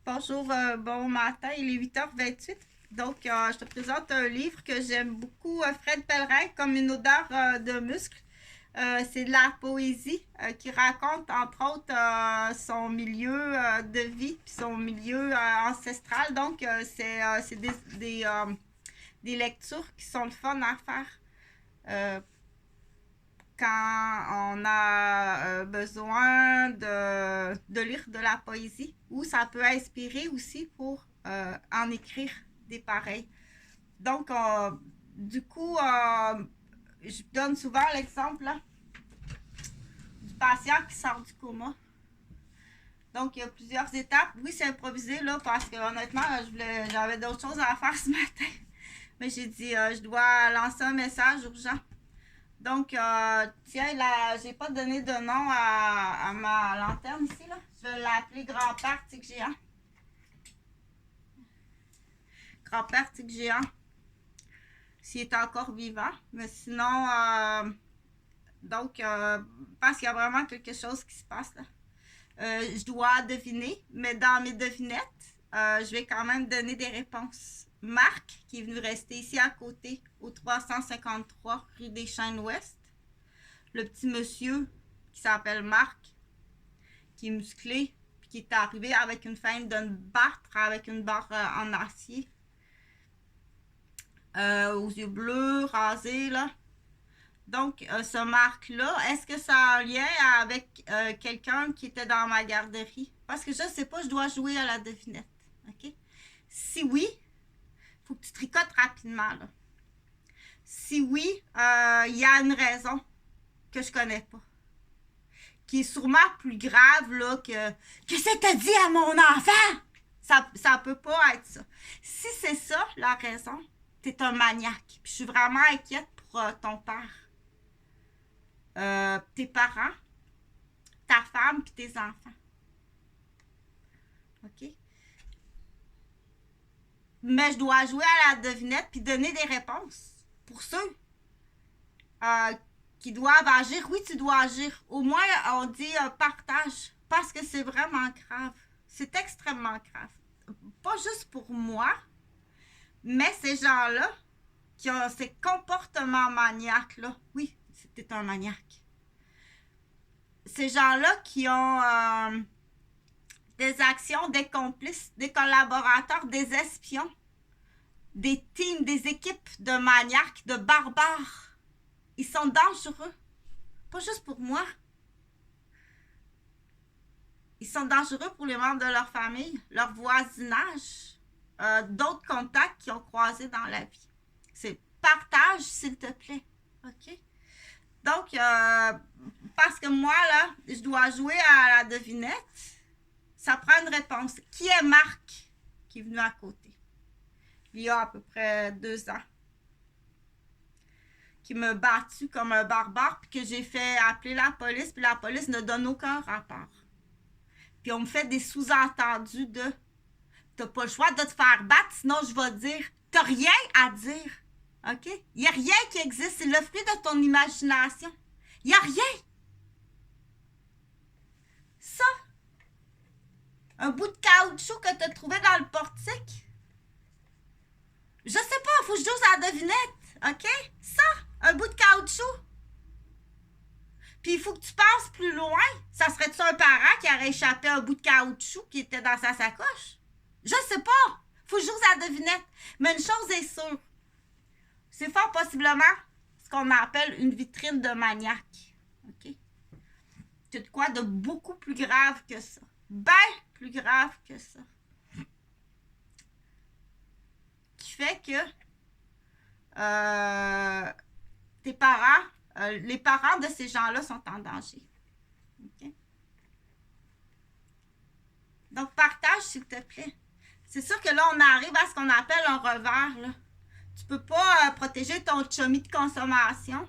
Bonjour, bon matin, il est 8h28. Donc, je te présente un livre que j'aime beaucoup, Fred Pellerin, comme une odeur de muscle. C'est de la poésie qui raconte, entre autres, son milieu de vie puis son milieu ancestral. Donc, c'est des lectures qui sont le fun à faire quand on a besoin de lire de la poésie, ou ça peut inspirer aussi pour en écrire des pareils. Donc, du coup, je donne souvent l'exemple là, du patient qui sort du coma. Donc, il y a plusieurs étapes. Oui, c'est improvisé là, parce que honnêtement, j'avais d'autres choses à faire ce matin. Mais j'ai dit, je dois lancer un message urgent. Donc, tiens, là, j'ai pas donné de nom à ma lanterne ici, là. Je vais l'appeler Grand-Père Tigre Géant. Grand-Père Tigre Géant. S'il est encore vivant. Mais sinon, donc, parce qu'il y a vraiment quelque chose qui se passe, là. Je dois deviner, mais dans mes devinettes, je vais quand même donner des réponses. Marc, qui est venu rester ici à côté, au 353 rue des Chênes-Ouest. Le petit monsieur qui s'appelle Marc, qui est musclé, puis qui est arrivé avec une feinte de me battre avec une barre en acier. Aux yeux bleus, rasés, là. Donc, ce Marc-là, est-ce que ça a un lien avec quelqu'un qui était dans ma garderie? Parce que je sais pas, je dois jouer à la devinette. OK? Si oui, il faut que tu tricotes rapidement, là. Si oui, il y a une raison que je connais pas, qui est sûrement plus grave là, que ça t'a dit à mon enfant. Ça peut pas être ça. Si c'est ça la raison, t'es un maniaque. Puis je suis vraiment inquiète pour ton père, tes parents, ta femme puis tes enfants. OK? Mais je dois jouer à la devinette puis donner des réponses pour ceux qui doivent agir. Oui, tu dois agir. Au moins, on dit partage, parce que c'est vraiment grave. C'est extrêmement grave. Pas juste pour moi, mais ces gens-là qui ont ces comportements maniaques-là. Oui, c'était un maniaque. Ces gens-là qui ont des actions, des complices, des collaborateurs, des espions, des teams, des équipes de maniaques, de barbares. Ils sont dangereux. Pas juste pour moi. Ils sont dangereux pour les membres de leur famille, leur voisinage, d'autres contacts qu'ils ont croisés dans la vie. C'est partage, s'il te plaît. OK? Donc, parce que moi, là, je dois jouer à la devinette, ça prend une réponse. Qui est Marc qui est venu à côté? Il y a à peu près 2 ans. Qui m'a battu comme un barbare, puis que j'ai fait appeler la police, puis la police ne donne aucun rapport. Puis on me fait des sous-entendus de t'as pas le choix de te faire battre, sinon je vais dire t'as rien à dire. OK? Il n'y a rien qui existe, c'est le fruit de ton imagination. Il n'y a rien. Ça, un bout de caoutchouc que t'as trouvé dans le portique. Je sais pas, faut que je joue à la devinette. OK? Ça, un bout de caoutchouc. Puis il faut que tu passes plus loin. Ça serait-tu un parent qui aurait échappé un bout de caoutchouc qui était dans sa sacoche? Je sais pas. Faut que je joue à la devinette. Mais une chose est sûre. C'est fort possiblement ce qu'on appelle une vitrine de maniaque. OK? C'est de quoi de beaucoup plus grave que ça. Ben plus grave que ça. Qui fait que tes parents, les parents de ces gens-là sont en danger. Okay? Donc, partage, s'il te plaît. C'est sûr que là, on arrive à ce qu'on appelle un revers. Là. Tu peux pas protéger ton chummy de consommation,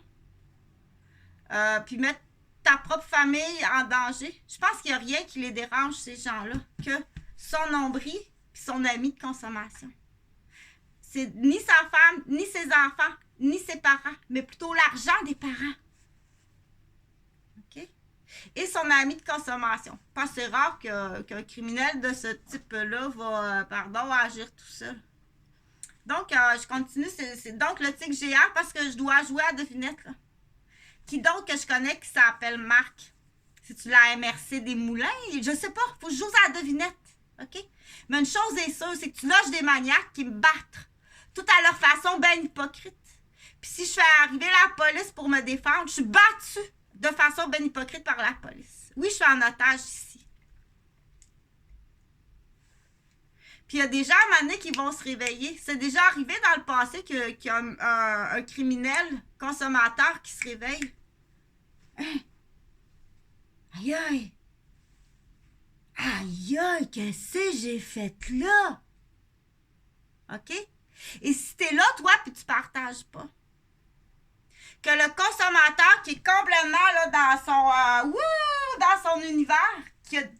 puis mettre ta propre famille en danger. Je pense qu'il n'y a rien qui les dérange, ces gens-là, que son nombril et son ami de consommation. C'est ni sa femme, ni ses enfants, ni ses parents, mais plutôt l'argent des parents. OK? et son ami de consommation. Parce que c'est rare qu'un criminel de ce type-là va, agir tout seul. Donc, je continue. C'est donc le tic géant parce que je dois jouer à devinette. Là. Qui donc que je connais qui s'appelle Marc? C'est-tu la MRC des Moulins? Je sais pas. Faut que je joue à la devinette. OK? Mais une chose est sûre, c'est que tu loges des maniaques qui me battent. Tout à leur façon bien hypocrite. Puis si je fais arriver la police pour me défendre, je suis battue de façon bien hypocrite par la police. Oui, je suis en otage ici. Puis il y a des gens à un moment donné qui vont se réveiller. C'est déjà arrivé dans le passé qu'il y a un criminel consommateur qui se réveille. Hein? Aïe aïe! Aïe aïe, qu'est-ce que j'ai fait là? OK? Et si t'es là, toi, puis tu partages pas, que le consommateur qui est complètement là, dans son univers, qui est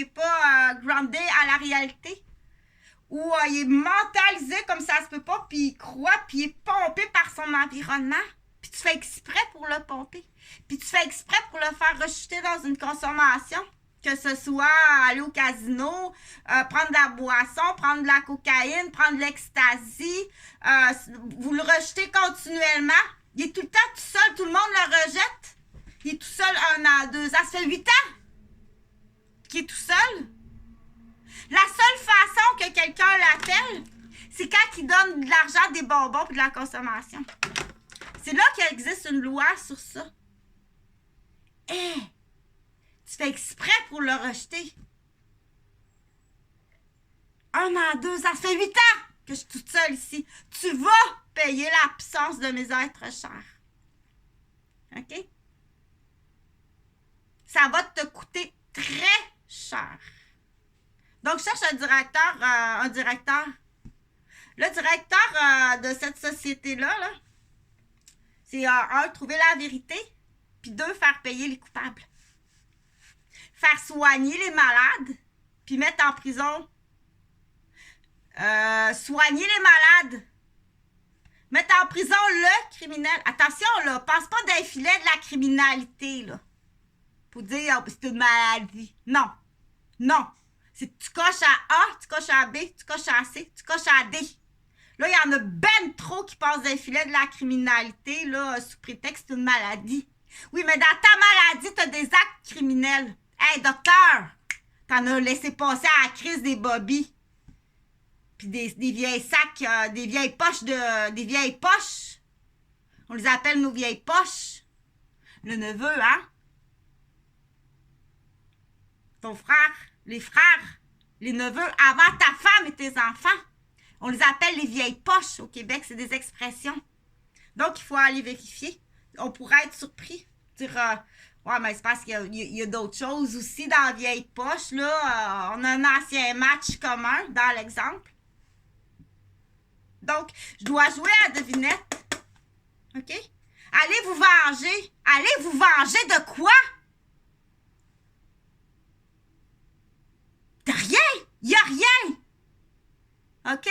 pas groundé à la réalité, ou il est mentalisé comme ça se peut pas, puis il croit, puis il est pompé par son environnement, puis tu fais exprès pour le pomper, puis tu fais exprès pour le faire rechuter dans une consommation, que ce soit aller au casino, prendre de la boisson, prendre de la cocaïne, prendre de l'ecstasy, vous le rejetez continuellement. Il est tout le temps tout seul, tout le monde le rejette. Il est tout seul 1 an, 2 ans, ça fait 8 ans qu'il est tout seul. La seule façon que quelqu'un l'appelle, c'est quand il donne de l'argent, des bonbons et de la consommation. C'est là qu'il existe une loi sur ça. Tu fais exprès pour le rejeter. 1 an, 2 ans, ça fait 8 ans que je suis toute seule ici. Tu vas payer l'absence de mes êtres chers. OK? Ça va te coûter très cher. Donc, je cherche un directeur. Le directeur de cette société-là, là, c'est 1, trouver la vérité, puis 2, faire payer les coupables. Faire soigner les malades, puis mettre en prison. Soigner les malades. Mettre en prison le criminel. Attention, là, pense pas d'un filet de la criminalité, là. Pour dire, oh, c'est une maladie. Non. Non. C'est tu coches à A, tu coches à B, tu coches à C, tu coches à D. Là, il y en a ben trop qui passent d'un filet de la criminalité, là, sous prétexte d'une maladie. Oui, mais dans ta maladie, t'as des actes criminels. Hey, docteur, t'en as laissé passer à la crise des bobbies. Puis des vieilles sacs, des vieilles poches. On les appelle nos vieilles poches. Le neveu, hein? Ton frère, les neveux, avant ta femme et tes enfants. On les appelle les vieilles poches au Québec, c'est des expressions. Donc, il faut aller vérifier. On pourrait être surpris. Dire, ouais, mais c'est parce qu'il y a d'autres choses aussi dans la vieille poche. Là, on a un ancien match commun dans l'exemple. Donc, je dois jouer à la devinette. OK? Allez vous venger. Allez vous venger de quoi? De rien! Il n'y a rien! OK?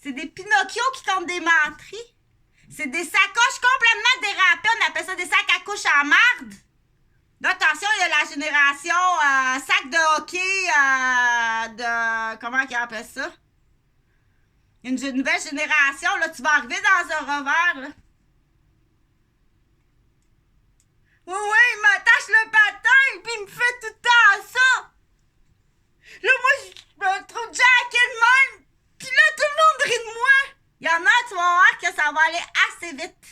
C'est des Pinocchio qui comptent des menteries. C'est des sacoches complètement dérapées. On appelle ça des sacs à couche en marde. Là, attention, il y a la génération sac de hockey comment ils appellent ça? Une nouvelle génération. Là, tu vas arriver dans un revers. Là. Oui, il m'attache le patin puis il me fait tout le temps ça. Là, moi, je me trouve jacké de même. Puis là, tout le monde rit de moi. Il y en a, tu vas voir que ça va aller assez vite.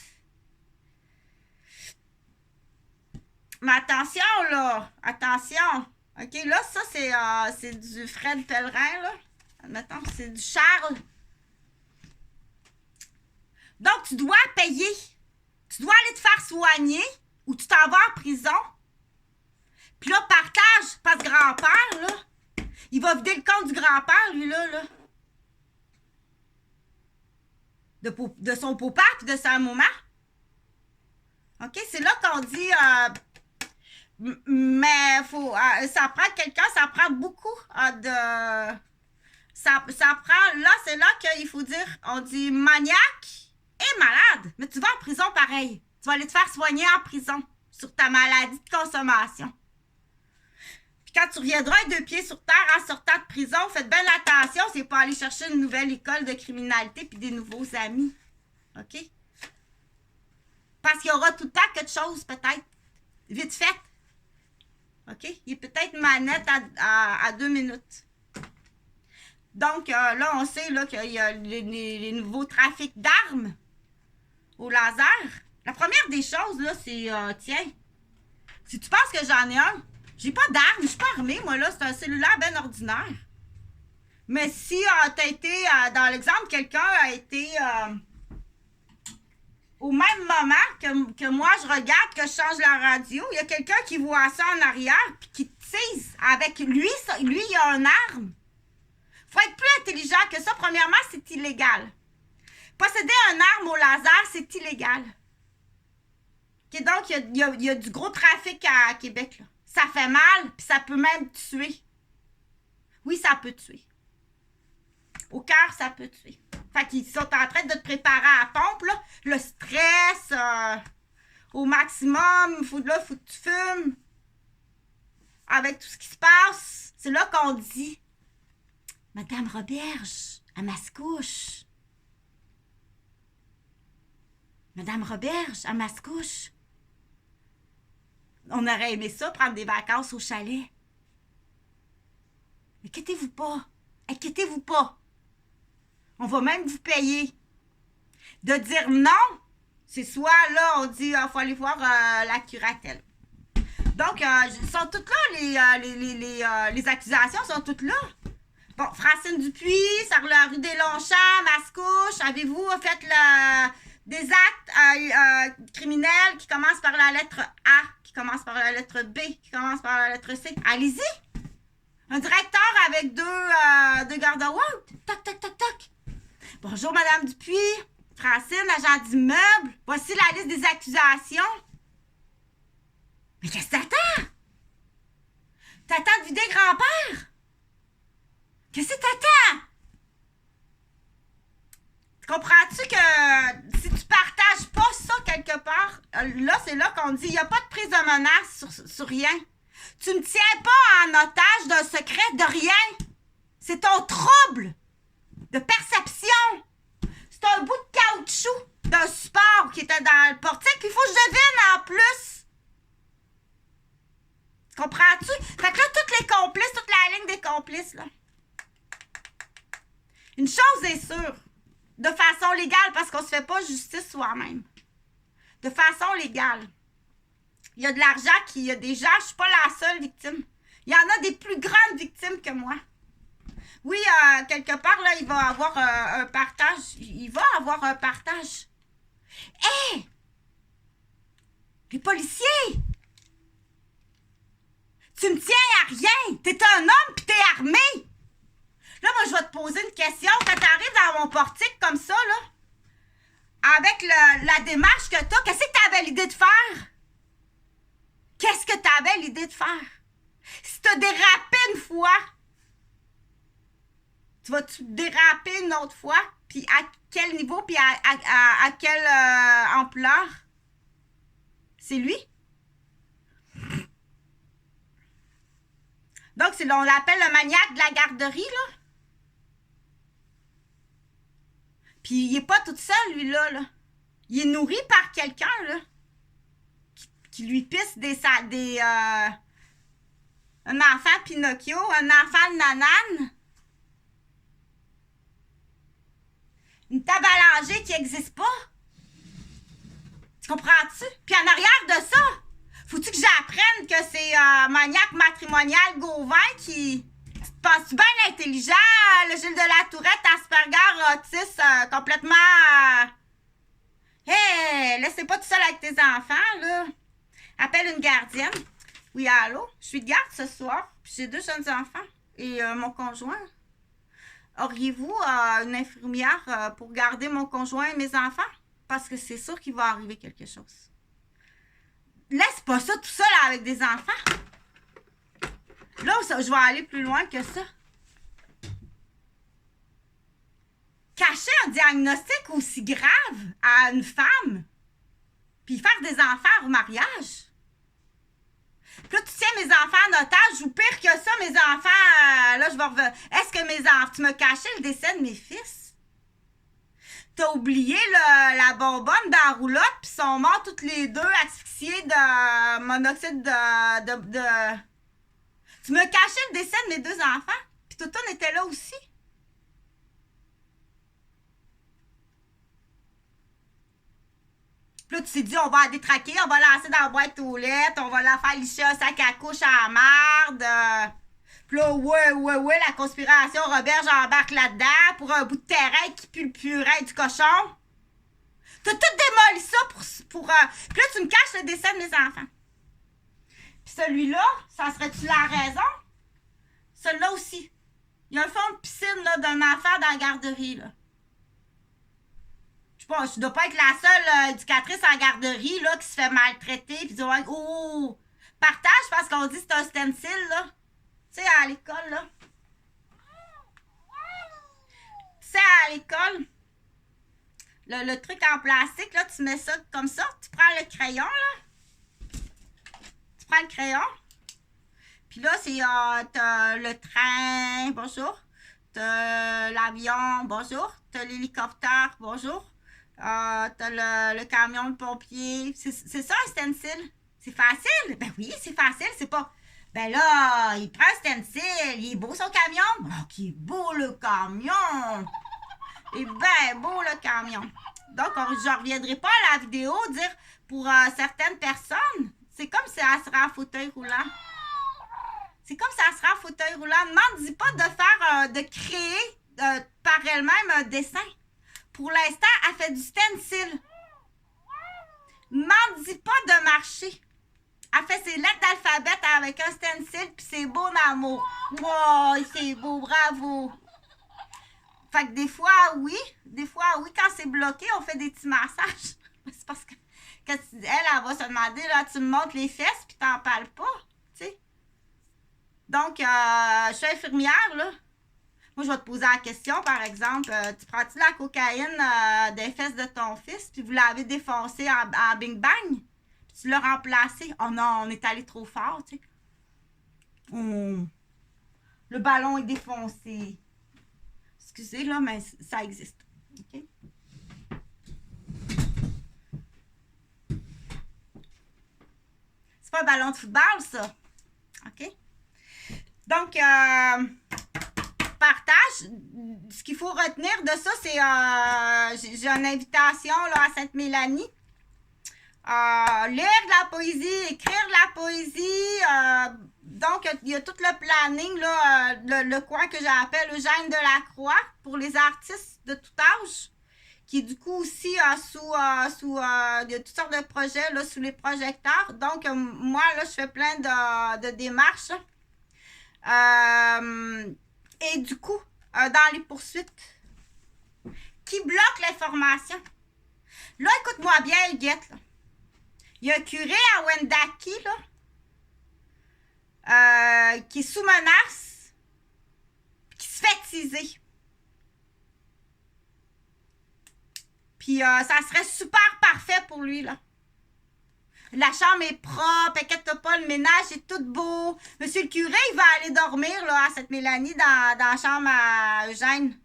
Mais attention, là. Attention. OK, là, ça, c'est du Fred Pellerin, là. Admettons que c'est du Charles. Donc, tu dois payer. Tu dois aller te faire soigner ou tu t'en vas en prison. Puis là, partage, parce que grand-père, là, il va vider le compte du grand-père, lui, là. De son papa puis de sa maman. OK? C'est là qu'on dit... mais faut, ça prend quelqu'un, ça prend beaucoup de... Ça prend... Là, c'est là qu'il faut dire... On dit maniaque es malade, mais tu vas en prison pareil. Tu vas aller te faire soigner en prison sur ta maladie de consommation. Puis quand tu reviendras avec 2 pieds sur terre en sortant de prison, faites bien attention, c'est pas aller chercher une nouvelle école de criminalité puis des nouveaux amis. OK? Parce qu'il y aura tout le temps quelque chose, peut-être. Vite fait. OK? Il est peut-être manette à 2 minutes. Donc, là, on sait là, qu'il y a les nouveaux trafics d'armes au laser. La première des choses, là, c'est, tiens, si tu penses que j'en ai un, j'ai pas d'armes, je suis pas armée, moi, là, c'est un cellulaire bien ordinaire. Mais si t'as été, dans l'exemple, quelqu'un a été au même moment que moi, je regarde, que je change la radio, il y a quelqu'un qui voit ça en arrière, puis qui tease avec lui, il a une arme. Faut être plus intelligent que ça. Premièrement, c'est illégal. Posséder une arme au laser, c'est illégal. Okay, donc, il y a du gros trafic à Québec, là. Ça fait mal, puis ça peut même tuer. Oui, ça peut tuer. Au cœur, ça peut tuer. Fait qu'ils sont en train de te préparer à la pompe, là. Le stress au maximum. Faut que tu fumes. Avec tout ce qui se passe, c'est là qu'on dit Madame Roberge, à Mascouche. Madame Roberge, à Mascouche. On aurait aimé ça, prendre des vacances au chalet. Inquiétez-vous pas. Inquiétez-vous pas. On va même vous payer. De dire non, c'est soit là, on dit, il faut aller voir la curatelle. Donc, sont toutes là, les accusations sont toutes là. Bon, Francine Dupuis, sur la rue des Longchamps, Mascouche, avez-vous fait des actes criminels qui commencent par la lettre A, qui commencent par la lettre B, qui commencent par la lettre C? Allez-y! Un directeur avec deux garde-routes. Toc, toc, toc, toc. Bonjour, Madame Dupuis. Francine, agent d'immeuble. Voici la liste des accusations. Mais qu'est-ce que t'attends? T'attends de vider grand-père? Qu'est-ce que t'attends? Comprends-tu que si tu partages pas ça quelque part, là, c'est là qu'on dit, il n'y a pas de prise de menace sur rien. Tu ne tiens pas en otage d'un secret de rien. C'est ton trouble de perception. C'est un bout de caoutchouc d'un support qui était dans le portique, puis il faut que je devine en plus. Comprends-tu? Fait que là, toutes les complices, toute la ligne des complices, là. Une chose est sûre, de façon légale, parce qu'on se fait pas justice soi-même. De façon légale. Il y a de l'argent il y a des gens, je suis pas la seule victime. Il y en a des plus grandes victimes que moi. Oui, quelque part, là, il va avoir un partage. Il va avoir un partage. Hé! Hey! Les policiers! Tu me tiens à rien! T'es un homme pis t'es armé! Là, moi, je vais te poser une question. Quand t'arrives dans mon portique comme ça, là, avec la démarche que t'as, qu'est-ce que t'avais l'idée de faire? Qu'est-ce que t'avais l'idée de faire? Si t'as dérapé une fois, tu vas-tu déraper une autre fois? Puis à quel niveau? Puis à quelle ampleur? C'est lui? Donc, on l'appelle le maniaque de la garderie, là. Puis il est pas tout seul, lui-là, là. Il est nourri par quelqu'un, là. Qui lui pisse un enfant Pinocchio, un enfant Nanane. Une table à langer qui n'existe pas. Tu comprends-tu? Puis en arrière de ça, faut-tu que j'apprenne que c'est maniaque matrimonial Gauvin qui... Tu te penses-tu bien intelligent, le Gilles de la Tourette, Asperger, autiste, complètement... Hé, laissez pas tout seul avec tes enfants, là. Appelle une gardienne. Oui, allô? Je suis de garde ce soir, puis j'ai 2 jeunes enfants et mon conjoint. Auriez-vous une infirmière pour garder mon conjoint et mes enfants? Parce que c'est sûr qu'il va arriver quelque chose. Laisse pas ça tout seul avec des enfants. Là, je vais aller plus loin que ça. cacher un diagnostic aussi grave à une femme, puis faire des enfants au mariage. Puis là, tu tiens mes enfants en otage, ou pire que ça, mes enfants, là, je vais revenir. Est-ce que mes enfants, tu m'as caché le décès de mes fils? T'as oublié la bonbonne dans la roulotte, puis sont morts toutes les deux asphyxiés de monoxyde de... Tu m'as caché le décès de mes deux enfants, puis Toutoune était là aussi. Puis là, tu t'es dit, on va la détraquer, on va la lancer dans la boîte aux lettres, on va la faire licher un sac à couche à la marde. Puis là, ouais, la conspiration, Robert, j'embarque là-dedans pour un bout de terrain qui pue le purin du cochon. T'as tout démoli ça pour Puis là, tu me caches le décès de mes enfants. Puis celui-là, ça serait-tu la raison? Celui-là aussi. Il y a un fond de piscine là, d'un enfant dans la garderie, là. Je sais pas, je dois pas être la seule éducatrice en garderie là, qui se fait maltraiter puis dire oh, partage parce qu'on dit que c'est un stencil là. Tu sais, à l'école là. Tu sais, à l'école, le truc en plastique là, tu mets ça comme ça, tu prends le crayon là. Tu prends le crayon. Puis là, c'est t'as le train, bonjour. T'as l'avion, bonjour. T'as l'hélicoptère, bonjour. T'as le camion de pompier. C'est ça un stencil? C'est facile? Ben oui, c'est facile. C'est pas. Ben là, il prend un stencil. Il est beau son camion? Oh, qui est beau le camion! Il est bien beau le camion. Donc, je reviendrai pas à la vidéo dire pour certaines personnes, c'est comme si elle serait en fauteuil roulant. C'est comme si elle serait en fauteuil roulant. Ne dis pas de faire, de créer par elle-même un dessin. Pour l'instant, elle fait du stencil. M'en dis pas de marcher. Elle fait ses lettres d'alphabet avec un stencil, puis c'est beau d'amour. Wow, c'est beau, bravo. Fait que des fois, oui, quand c'est bloqué, on fait des petits massages. C'est parce que elle va se demander, là, tu me montres les fesses, puis t'en parles pas, tu sais. Donc, je suis infirmière, là. Moi, je vais te poser la question, par exemple, tu prends-tu la cocaïne des fesses de ton fils, puis vous l'avez défoncé en bing-bang, puis tu l'as remplacé. Oh non, on est allé trop fort, tu sais. Le ballon est défoncé. Excusez, là, mais ça existe. OK? C'est pas un ballon de football, ça. OK? Donc, partage. Ce qu'il faut retenir de ça, c'est j'ai une invitation là, à Sainte-Mélanie. Lire de la poésie, écrire de la poésie. Donc, il y a tout le planning, là, le coin que j'appelle Eugène de la Croix pour les artistes de tout âge, qui est du coup aussi il y a toutes sortes de projets là, sous les projecteurs. Donc, moi, là, je fais plein de démarches. Et du coup, dans les poursuites, qui bloque l'information? Là, écoute-moi bien, Huguette. Là. Il y a un curé à Wendake, là, qui est sous menace, qui se fait teaser. Puis, ça serait super parfait pour lui, là. La chambre est propre, inquiète pas, le ménage est tout beau. Monsieur le curé, il va aller dormir là, à Sainte-Mélanie dans la chambre à Eugène.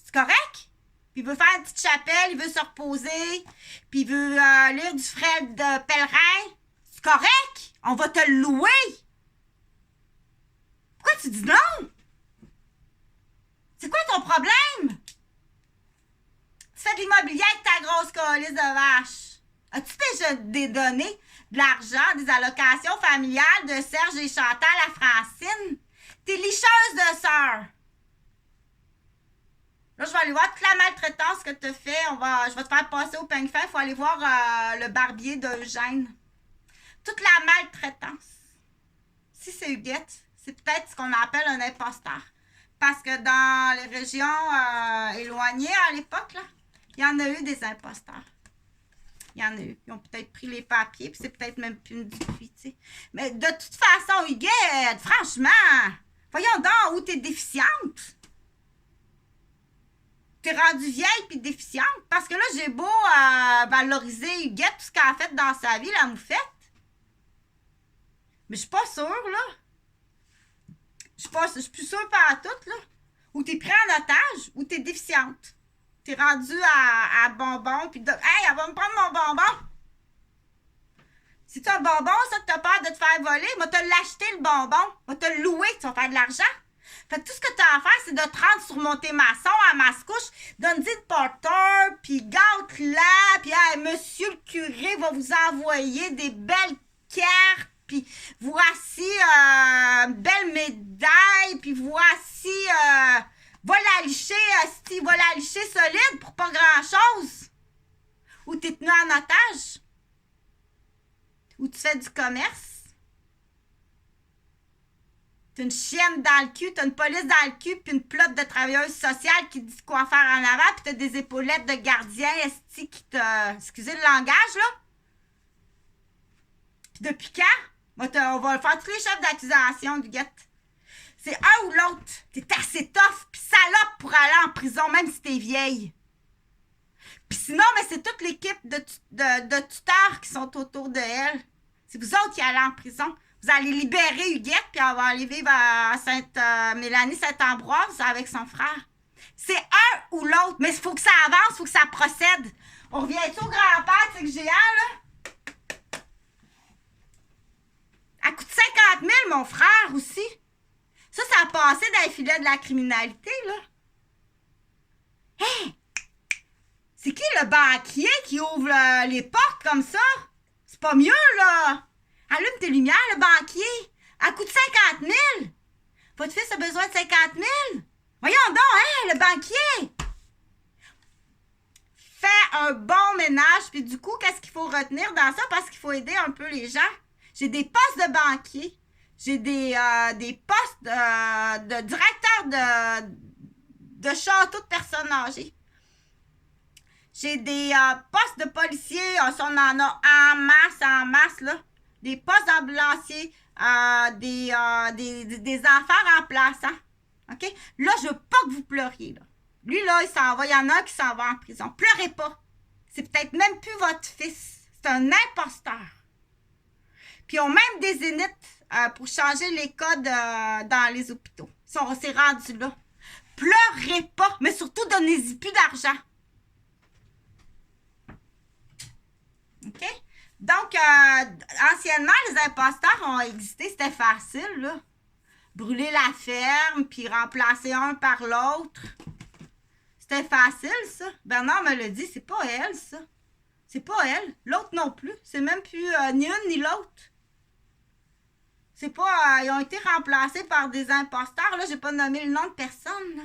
C'est correct? Puis il veut faire une petite chapelle, il veut se reposer, puis il veut lire du Fred Pellerin. C'est correct? On va te le louer. Pourquoi tu dis non? C'est quoi ton problème? Tu fais de l'immobilier avec ta grosse colisse de vache. As-tu déjà donné de l'argent, des allocations familiales de Serge et Chantal à Francine? T'es licheuse de sœur. Là, je vais aller voir toute la maltraitance que tu as fait. Je vais te faire passer au peigne fin. Il faut aller voir le barbier d'Eugène. Toute la maltraitance. Si c'est Huguette, c'est peut-être ce qu'on appelle un imposteur. Parce que dans les régions éloignées à l'époque, là, il y en a eu des imposteurs. Il y en a eu. Ils ont peut-être pris les papiers, puis c'est peut-être même plus une discussion, tu sais. Mais de toute façon, Huguette, franchement, voyons donc où t'es déficiente. T'es rendue vieille puis déficiente. Parce que là, j'ai beau valoriser Huguette, tout ce qu'elle a fait dans sa vie, la moufette. Mais je suis pas sûre, là. Je suis plus sûre pas à tout, là. Ou t'es pris en otage, ou t'es déficiente. T'es rendue à bonbon, puis hey, elle va me prendre mon bonbon. Si t'as un bonbon, ça, t'as peur de te faire voler, moi, t'as l'acheter le bonbon. Moi, t'as le louer, tu vas faire de l'argent. Fait que tout ce que t'as à faire, c'est de te rendre sur Montémasson, à Mascouche, donne-y le porteur, puis gâte-la, puis hey, monsieur le curé va vous envoyer des belles cartes, puis voici une belle médaille, puis voici, va la licher, va la licher solide pour pas grand-chose. Ou t'es tenu en otage. Ou tu fais du commerce. T'as une chienne dans le cul, t'as une police dans le cul, puis une plotte de travailleuses sociales qui dit quoi faire en avant, puis t'as des épaulettes de gardiens esti qui te... Excusez le langage, là. Puis depuis quand? On va faire tous les chefs d'accusation, du guette. C'est un ou l'autre. T'es assez tough, puis salope pour aller en prison, même si t'es vieille. Puis sinon, mais c'est toute l'équipe de tuteurs qui sont autour de elle. C'est vous autres qui allez en prison. Vous allez libérer Huguette, puis elle va aller vivre à Mélanie Saint-Ambroise avec son frère. C'est un ou l'autre, mais il faut que ça avance, il faut que ça procède. On revient-tu au grand-père, tu sais que géant, là? Elle coûte 50 000, mon frère, aussi. Ça a passé dans les filets de la criminalité, là. Hé! C'est qui le banquier qui ouvre les portes comme ça? C'est pas mieux, là! Allume tes lumières, le banquier! Elle coûte 50 000! Votre fils a besoin de 50 000! Voyons donc, hein, le banquier! Fais un bon ménage, puis du coup, qu'est-ce qu'il faut retenir dans ça? Parce qu'il faut aider un peu les gens. J'ai des postes de banquier. J'ai des postes de directeur de château de personnes âgées. J'ai des postes de policiers, ça, on en a en masse, là. Des postes d'ambulanciers, des enfants remplaçants. OK? Là, je veux pas que vous pleuriez, là. Lui, là, il s'en va. Il y en a un qui s'en va en prison. Pleurez pas. C'est peut-être même plus votre fils. C'est un imposteur. Puis ils ont même des zéniths pour changer les codes dans les hôpitaux. C'est rendu là. Pleurez pas, mais surtout, donnez-y plus d'argent. OK? Donc, anciennement, les imposteurs ont existé. C'était facile, là. Brûler la ferme, puis remplacer un par l'autre. C'était facile, ça. Bernard me l'a dit, c'est pas elle, ça. C'est pas elle. L'autre non plus. C'est même plus ni une ni l'autre. C'est pas... ils ont été remplacés par des imposteurs. Là, j'ai pas nommé le nom de personne, là.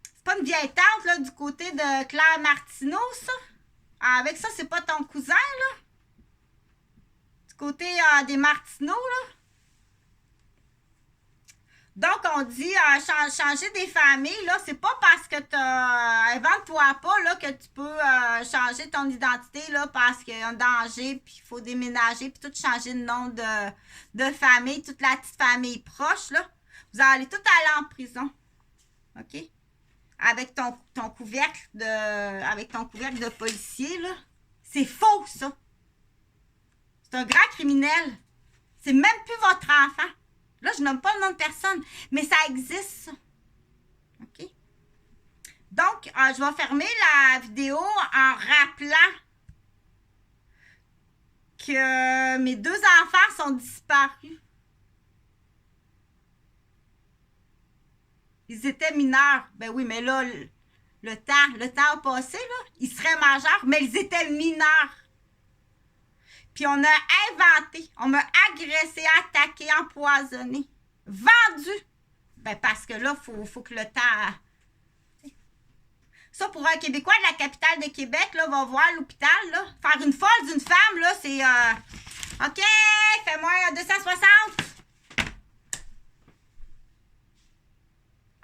C'est pas une vieille tante, là, du côté de Claire Martineau, ça. Avec ça, c'est pas ton cousin, là? Du côté des Martineaux, là? Donc, on dit changer des familles, là, c'est pas parce que invente-toi pas, là, que tu peux changer ton identité, là, parce qu'il y a un danger, puis il faut déménager, puis tout changer de nom de famille, toute la petite famille proche, là. Vous allez tout aller en prison. OK? Avec ton couvercle de policier, là. C'est faux, ça. C'est un grand criminel. C'est même plus votre enfant. Là, je nomme pas le nom de personne, mais ça existe, ça. OK? Donc, je vais fermer la vidéo en rappelant que mes deux enfants sont disparus. Ils étaient mineurs. Ben oui, mais là, le temps a passé, là. Ils seraient majeurs, mais ils étaient mineurs. Puis on a inventé, on m'a agressé, attaqué, empoisonné, vendu. Ben parce que là, faut que le temps... Ça, pour un Québécois de la capitale de Québec, là, va voir l'hôpital, là. Faire une folle d'une femme, là, c'est... OK, fais-moi 260.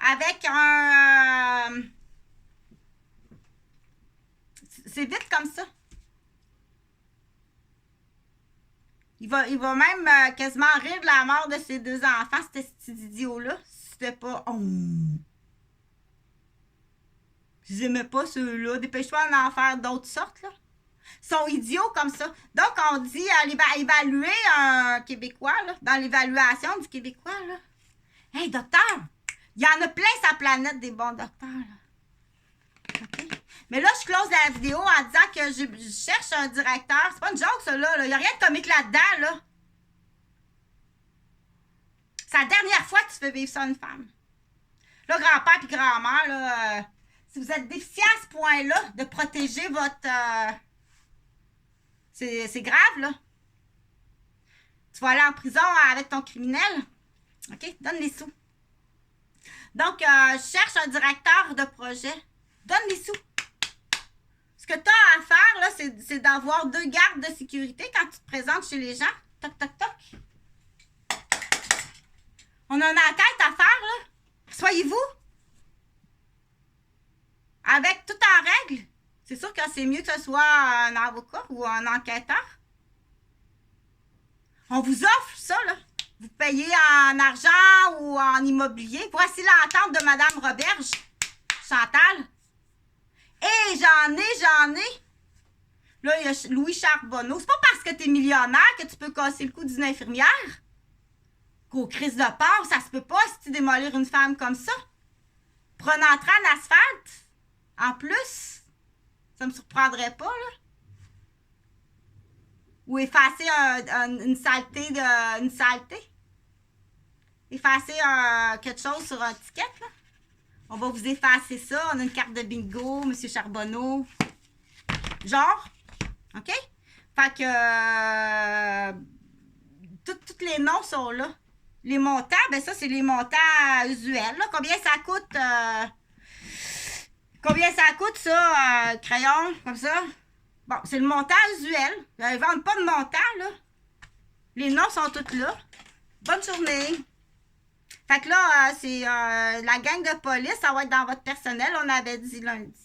Avec un... c'est vite comme ça. Il va même quasiment rire de la mort de ses deux enfants, cet idiot-là. C'était pas... Oh. Je les aimais pas, ceux-là. Dépêche-toi d'en faire d'autres sortes, là. Ils sont idiots comme ça. Donc, on dit évaluer un Québécois, là, dans l'évaluation du Québécois, là. Hey, docteur, il y en a plein sur la planète des bons docteurs, là. OK? Mais là, je close la vidéo en disant que je cherche un directeur. C'est pas une joke, ça, là. Il n'y a rien de comique là-dedans, là. C'est la dernière fois que tu fais vivre ça à une femme. Là, grand-père et grand-mère, là, si vous êtes déficient à ce point-là, de protéger votre... c'est grave, là. Tu vas aller en prison avec ton criminel. OK? Donne les sous. Donc, je cherche un directeur de projet. Donne les sous. Ce que tu as à faire, là, c'est d'avoir 2 gardes de sécurité quand tu te présentes chez les gens. Toc, toc, toc. On a une enquête à faire, là. Soyez-vous. Avec tout en règle. C'est sûr que c'est mieux que ce soit un avocat ou un enquêteur. On vous offre ça, là. Vous payez en argent ou en immobilier. Voici l'entente de Mme Roberge. Chantal. Et j'en ai. Là, il y a Louis Charbonneau. C'est pas parce que t'es millionnaire que tu peux casser le cou d'une infirmière. Gros crise de porc, ça se peut pas si tu démolir une femme comme ça. Pour un entrée en asphalte. En plus, ça me surprendrait pas, là. Ou effacer une saleté. Effacer quelque chose sur un ticket, là. On va vous effacer ça. On a une carte de bingo, M. Charbonneau. Genre. OK? Fait que tous les noms sont là. Les montants, ben ça, c'est les montants usuels, là. Combien ça coûte, ça, crayon, comme ça? Bon, c'est le montant usuel. Ils ne vendent pas de montant, là. Les noms sont tous là. Bonne journée. Fait que là, c'est la gang de police, ça va être dans votre personnel, on avait dit lundi.